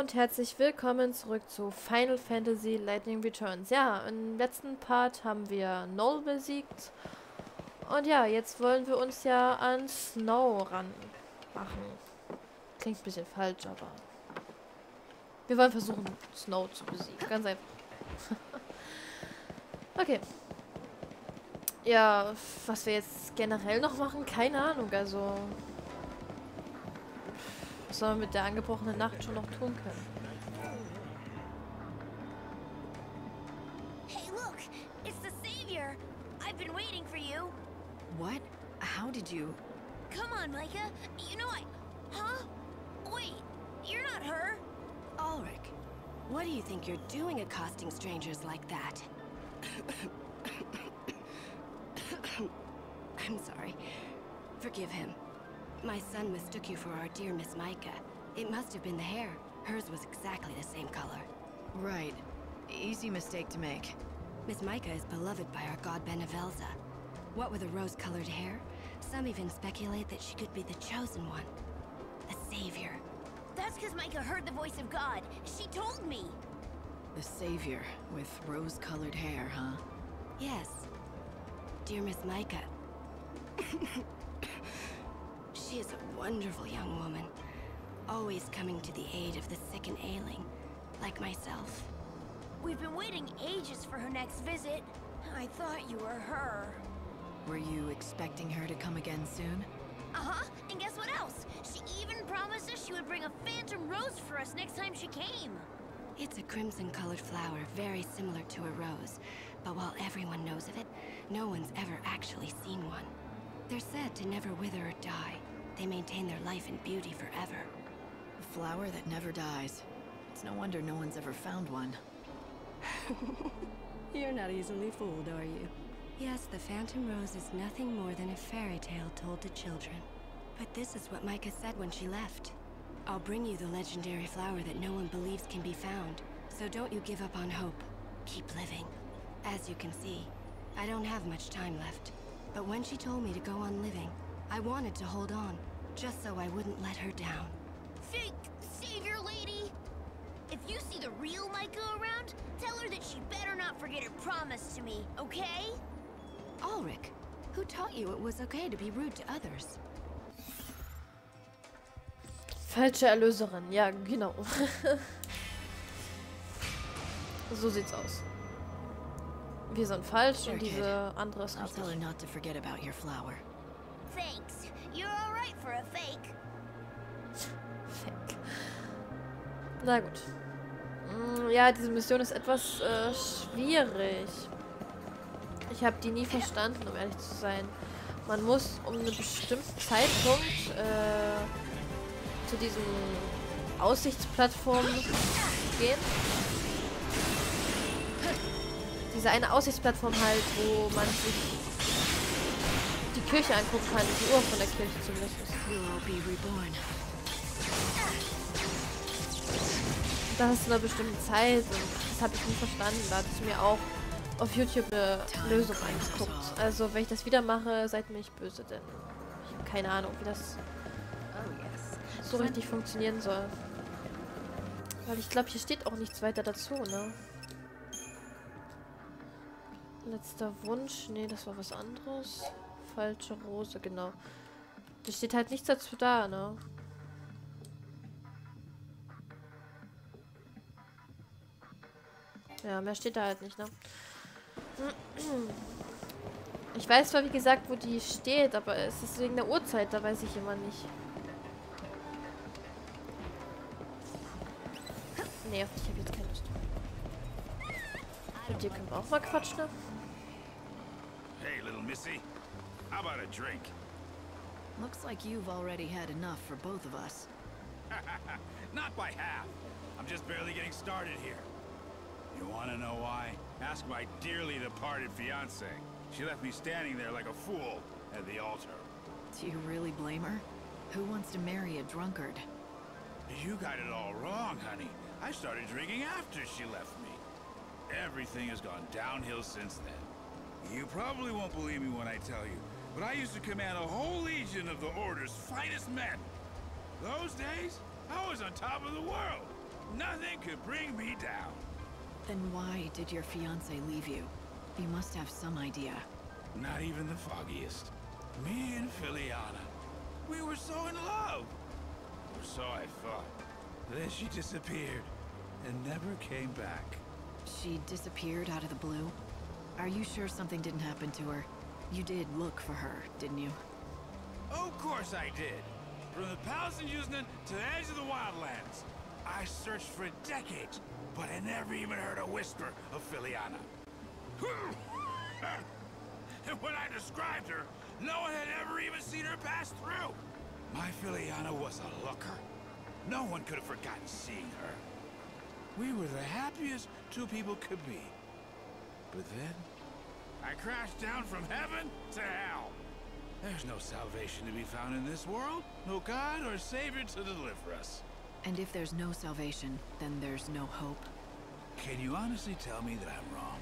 und herzlich willkommen zurück zu Final Fantasy Lightning Returns. Ja, im letzten Part haben wir Null besiegt. Und ja, jetzt wollen wir uns ja an Snow ranmachen. Klingt ein bisschen falsch, aber... wir wollen versuchen, Snow zu besiegen. Ganz einfach. Okay. Ja, was wir jetzt generell noch machen, keine Ahnung, also... was sollen wir mit der angebrochenen Nacht schon noch tun können? Hey, look! It's the Savior! I've been waiting for you! What? How did you... Come on, Micah! You know I... Huh? Wait, you're not her? Ulrich, what do you think you're doing accosting strangers like that? I'm sorry. Forgive him. My son mistook you for our dear Miss Micah. It must have been the hair. Hers was exactly the same color. Right. Easy mistake to make. Miss Micah is beloved by our god Benevelza. What with the rose-colored hair, some even speculate that she could be the chosen one. The savior. That's because Micah heard the voice of God. She told me! The savior with rose-colored hair, huh? Yes. Dear Miss Micah. She is a wonderful young woman. Always coming to the aid of the sick and ailing, like myself. We've been waiting ages for her next visit. I thought you were her. Were you expecting her to come again soon? Uh-huh, and guess what else? She even promised us she would bring a phantom rose for us next time she came. It's a crimson-colored flower, very similar to a rose. But while everyone knows of it, no one's ever actually seen one. They're said to never wither or die. They maintain their life and beauty forever. A flower that never dies. It's no wonder no one's ever found one. You're not easily fooled, are you? Yes, the Phantom Rose is nothing more than a fairy tale told to children. But this is what Micah said when she left. I'll bring you the legendary flower that no one believes can be found. So don't you give up on hope. Keep living. As you can see, I don't have much time left. But when she told me to go on living, I wanted to hold on, just so I wouldn't let her down. Fake Savior lady! If you see the real Micah around, tell her that she better not forget her promise to me, okay? Ulrich, who taught you it was okay to be rude to others? Falsche Erlöserin, ja, genau. So sieht's aus. Wir sind falsch und diese andere ist I'll tell her richtig. not to forget about your flower. Thanks. You're alright for a fake. Fake. Na gut. Ja, diese Mission ist etwas schwierig. Ich habe die nie verstanden, um ehrlich zu sein. Man muss um einen bestimmten Zeitpunkt zu diesen Aussichtsplattformen gehen. Diese eine Aussichtsplattform halt, wo man sich die Kirche angucken kann, die Uhr von der Kirche zumindest. You'll be reborn. Das ist zu einer bestimmten Zeit und das habe ich nie verstanden. Da hatte ich mir auch auf YouTube eine Lösung angeguckt. Also wenn ich das wieder mache, seid mir nicht böse, denn ich habe keine Ahnung, wie das so richtig funktionieren soll. Weil ich glaube, hier steht auch nichts weiter dazu, ne? Letzter Wunsch. Nee, das war was anderes. Falsche Rose, genau. Da steht halt nichts dazu da, ne? Ja, mehr steht da halt nicht, ne? Ich weiß zwar, wie gesagt, wo die steht, aber es ist wegen der Uhrzeit, da weiß ich immer nicht. Nee, auf dich habe ich jetzt keine Lust. Mit dir können wir auch mal quatschen, ne? Hey, little missy. How about a drink? Looks like you've already had enough for both of us. Not by half. I'm just barely getting started here. You want to know why? Ask my dearly departed fiancée. She left me standing there like a fool at the altar. Do you really blame her? Who wants to marry a drunkard? You got it all wrong, honey. I started drinking after she left me. Everything has gone downhill since then. You probably won't believe me when I tell you, but I used to command a whole legion of the Order's finest men. Those days, I was on top of the world. Nothing could bring me down. Then why did your fiancé leave you? You must have some idea. Not even the foggiest. Me and Filiana. We were so in love. Or so I thought. Then she disappeared and never came back. She disappeared out of the blue? Are you sure something didn't happen to her? You did look for her, didn't you? Of course I did. From the palace in Yuznan to the edge of the wildlands. I searched for decades, but I never even heard a whisper of Filiana. And when I described her, no one had ever even seen her pass through. My Filiana was a looker. No one could have forgotten seeing her. We were the happiest two people could be. But then, I crashed down from heaven to hell. There's no salvation to be found in this world. No God or Savior to deliver us. And if there's no salvation, then there's no hope. Can you honestly tell me that I'm wrong?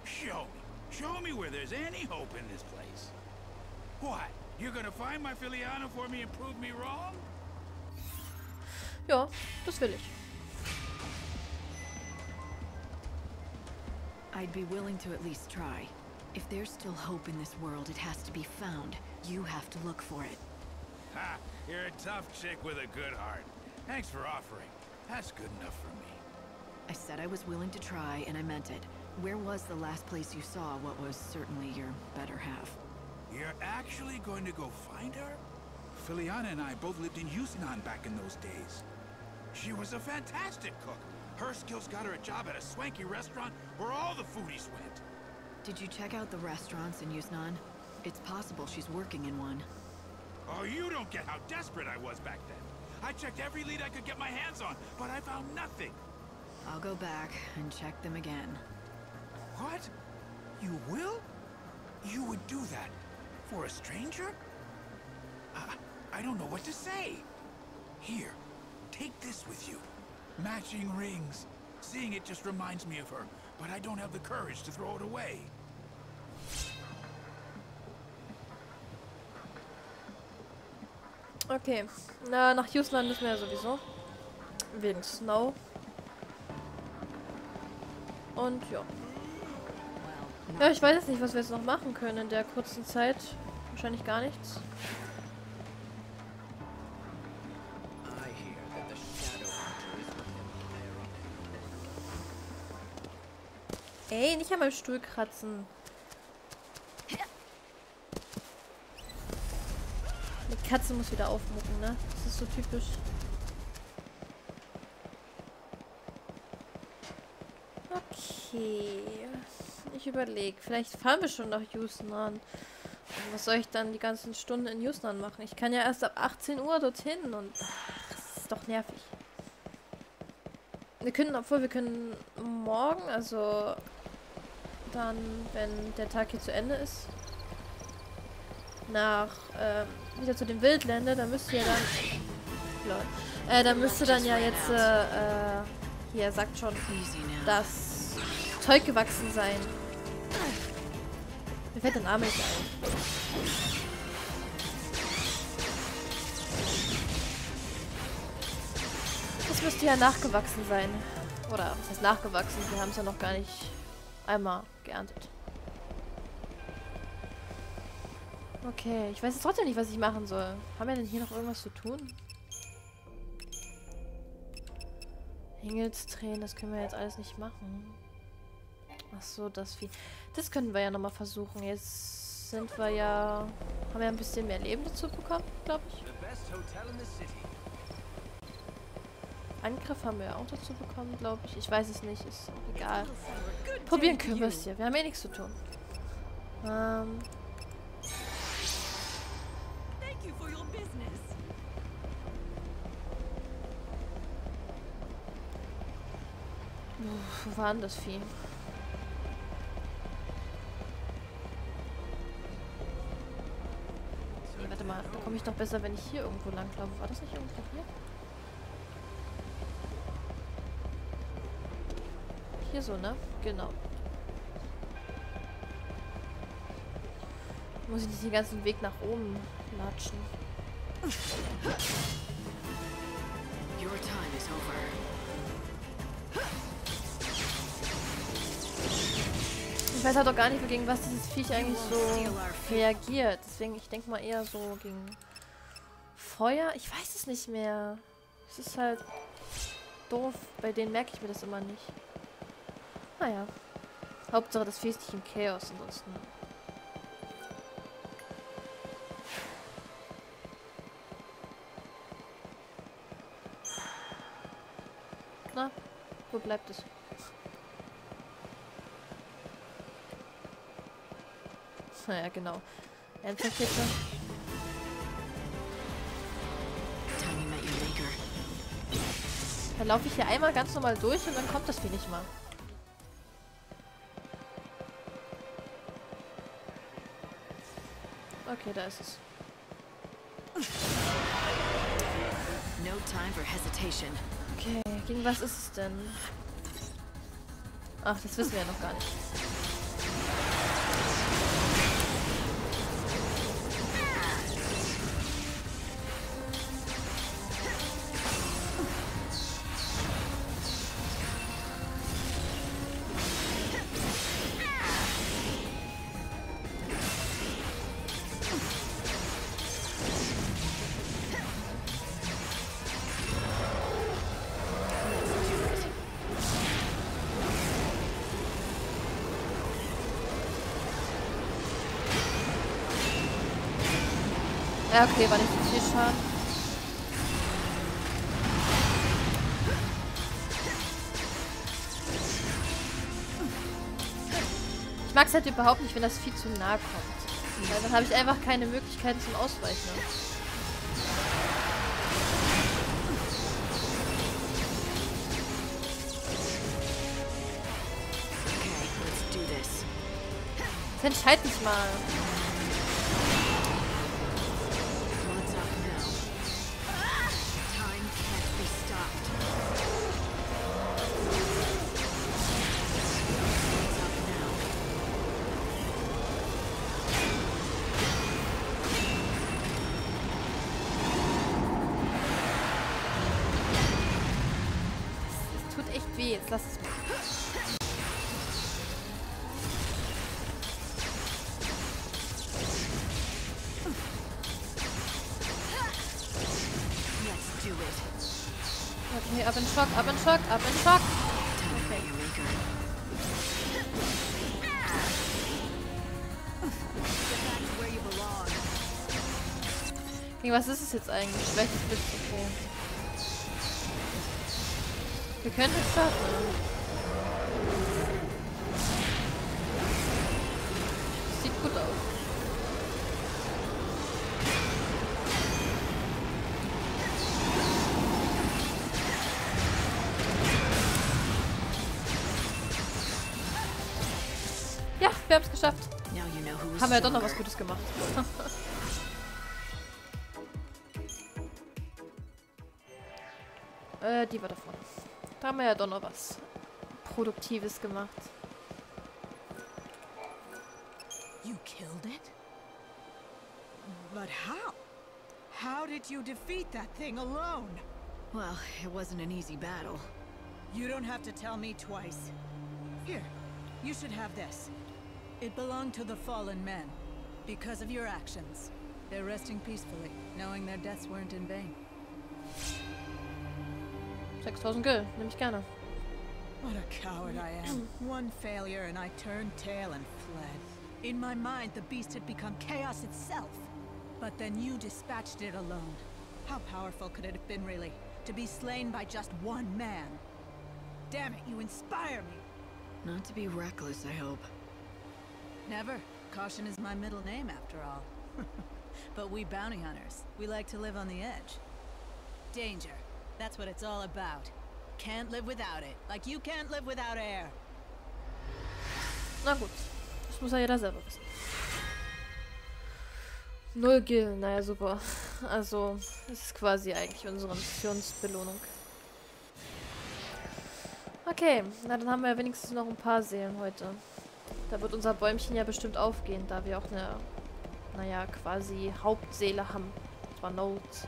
Show me. Show me where there's any hope in this place. What? You're gonna find my Filiana for me and prove me wrong? Ja, das will ich. I'd be willing to at least try. If there's still hope in this world, it has to be found. You have to look for it. Ha! You're a tough chick with a good heart. Thanks for offering. That's good enough for me. I said I was willing to try, and I meant it. Where was the last place you saw what was certainly your better half? You're actually going to go find her? Filiana and I both lived in Yuznan back in those days. She was a fantastic cook. Her skills got her a job at a swanky restaurant where all the foodies went. Did you check out the restaurants in Yuznan? It's possible she's working in one. Oh, you don't get how desperate I was back then. I checked every lead I could get my hands on, but I found nothing. I'll go back and check them again. What? You will? You would do that? For a stranger? I don't know what to say. Here, take this with you. Matching rings. Seeing it just reminds me of her, but I don't have the courage to throw it away. Okay, na, nach Yuznan müssen wir ja sowieso. Wegen Snow. Und ja. Ja, ich weiß jetzt nicht, was wir jetzt noch machen können in der kurzen Zeit. Wahrscheinlich gar nichts. Ey, nicht an meinem Stuhl kratzen. Die Katze muss wieder aufmucken, ne? Das ist so typisch. Okay. Ich überlege. Vielleicht fahren wir schon nach Yuznan. Was soll ich dann die ganzen Stunden in Yuznan machen? Ich kann ja erst ab 18 Uhr dorthin und das ist doch nervig. Wir können morgen, also dann, wenn der Tag hier zu Ende ist, wieder zu den Wildländern, da müsste ja dann, da müsste dann ja jetzt, hier sagt schon, das Zeug gewachsen sein. Mir fällt der Name nicht ein. Das müsste ja nachgewachsen sein. Oder, was heißt nachgewachsen? Wir haben es ja noch gar nicht einmal geerntet. Okay, ich weiß jetzt trotzdem nicht, was ich machen soll. Haben wir denn hier noch irgendwas zu tun? Hingelstränen, das können wir jetzt alles nicht machen. Ach so, das Vieh. Das könnten wir ja nochmal versuchen. Jetzt sind wir ja... Haben wir ein bisschen mehr Leben dazu bekommen, glaube ich. Angriff haben wir ja auch dazu bekommen, glaube ich. Ich weiß es nicht, ist egal. Probieren können wir es hier. Wir haben eh nichts zu tun. Wo war denn das Vieh? Nee, warte mal, da komme ich doch besser, wenn ich hier irgendwo lang laufe. War das nicht irgendwo hier? Hier so, ne? Genau. Muss ich nicht den ganzen Weg nach oben latschen. Your time is over. Ich weiß halt auch gar nicht, gegen was dieses Viech eigentlich so reagiert. Deswegen, ich denke mal eher so gegen Feuer. Ich weiß es nicht mehr. Es ist halt doof. Bei denen merke ich mir das immer nicht. Naja. Hauptsache, das Vieh ist nicht im Chaos ansonsten. Na, wo bleibt es? Naja, genau. Ernsthaft jetzt? Dann laufe ich hier einmal ganz normal durch und dann kommt das Vieh nicht mal. Okay, da ist es. No time for hesitation. Okay, gegen was ist es denn? Ach, das wissen wir ja noch gar nicht. Ja, okay, war nicht so viel Schaden. Ich mag es halt überhaupt nicht, wenn das Vieh zu nahe kommt. Weil dann habe ich einfach keine Möglichkeiten zum Ausweichen. Jetzt entscheid dich mal. Jetzt lass es mal. Okay, ab in Schock, ab in Schock, ab in Schock. Okay. Gegen was ist es jetzt eigentlich? Schwäche Blitz, okay. Wir können jetzt starten. Sieht gut aus. Ja, wir haben es geschafft. Haben wir ja doch noch was Gutes gemacht. Die war da vorne. Da haben wir ja doch noch was Produktives gemacht. You killed it? But how? How did you defeat that thing alone? Well, it wasn't an easy battle. You don't have to tell me twice. Here, you should have this. It belonged to the fallen men. Because of your actions. They're resting peacefully, knowing their deaths weren't in vain. 6000 Gil, nehme ich gerne. What a coward I am. One failure and I turned tail and fled. In my mind, the beast had become chaos itself. But then you dispatched it alone. How powerful could it have been, really? To be slain by just one man? Damn it, you inspire me! Not to be reckless, I hope. Never. Caution is my middle name, after all. But we bounty hunters, we like to live on the edge. Danger. That's what it's all about. Can't live without it. Like you can't live without air. Na gut. Das muss ja jeder selber wissen. 0 Gil. Naja, super. Also, das ist quasi eigentlich unsere Missionsbelohnung. Okay. Na, dann haben wir ja wenigstens noch ein paar Seelen heute. Da wird unser Bäumchen ja bestimmt aufgehen, da wir auch eine, naja, quasi Hauptseele haben. Das war Notes.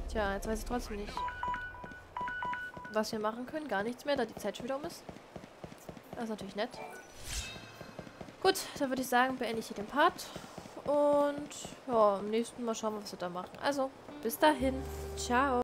Tja, jetzt weiß ich trotzdem nicht. was wir machen können. Gar nichts mehr, da die Zeit schon wieder um ist. Das ist natürlich nett. Gut, dann würde ich sagen, beende ich hier den Part. Und ja, im nächsten Mal schauen wir, was wir da machen. Also, bis dahin. Ciao.